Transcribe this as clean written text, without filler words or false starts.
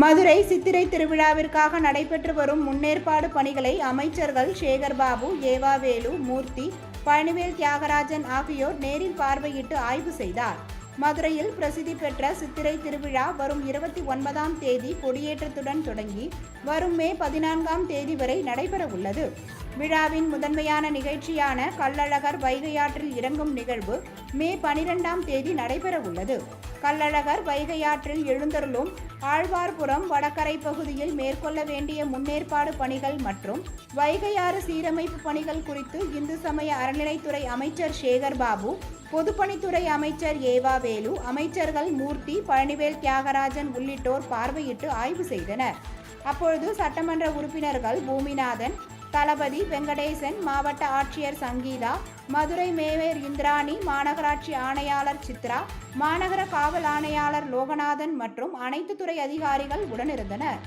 மதுரை சித்திரை திருவிழாவிற்காக நடைபெற்று வரும் முன்னேற்பாடு பணிகளை அமைச்சர்கள் சேகர்பாபு, ஏவாவேலு, மூர்த்தி, பழனிவேல் தியாகராஜன் ஆகியோர் நேரில் பார்வையிட்டு ஆய்வு செய்தார். மதுரையில் பிரசித்தி பெற்ற சித்திரை திருவிழா வரும் 29ஆம் தேதி கொடியேற்றத்துடன் தொடங்கி வரும் மே 14ஆம் தேதி வரை நடைபெற உள்ளது. விழாவின் முதன்மையான நிகழ்ச்சியான கள்ளழகர் வைகையாற்றில் இறங்கும் நிகழ்வு மே 12ஆம் தேதி நடைபெற உள்ளது. கள்ளழகர் வைகையாற்றில் எழுந்தருளும் ஆழ்வார்புரம் வடகரை பகுதியில் மேற்கொள்ள வேண்டிய முன்னேற்பாடு பணிகள் மற்றும் வைகையாறு சீரமைப்பு பணிகள் குறித்து இந்து சமய அறநிலைத்துறை அமைச்சர் சேகர்பாபு, பொதுப்பணித்துறை அமைச்சர் ஏவாவேலு, அமைச்சர்கள் மூர்த்தி, பழனிவேல் தியாகராஜன் உள்ளிட்டோர் பார்வையிட்டு ஆய்வு செய்தனர். அப்பொழுது சட்டமன்ற உறுப்பினர்கள் பூமிநாதன், தளபதி, வெங்கடேசன், மாவட்ட ஆட்சியர் சங்கீதா, மதுரை மேயர் இந்திராணி, மாநகராட்சி ஆணையாளர் சித்ரா, மாநகர காவல் ஆணையாளர் லோகநாதன் மற்றும் அனைத்து துறை அதிகாரிகள் உடனிருந்தனர்.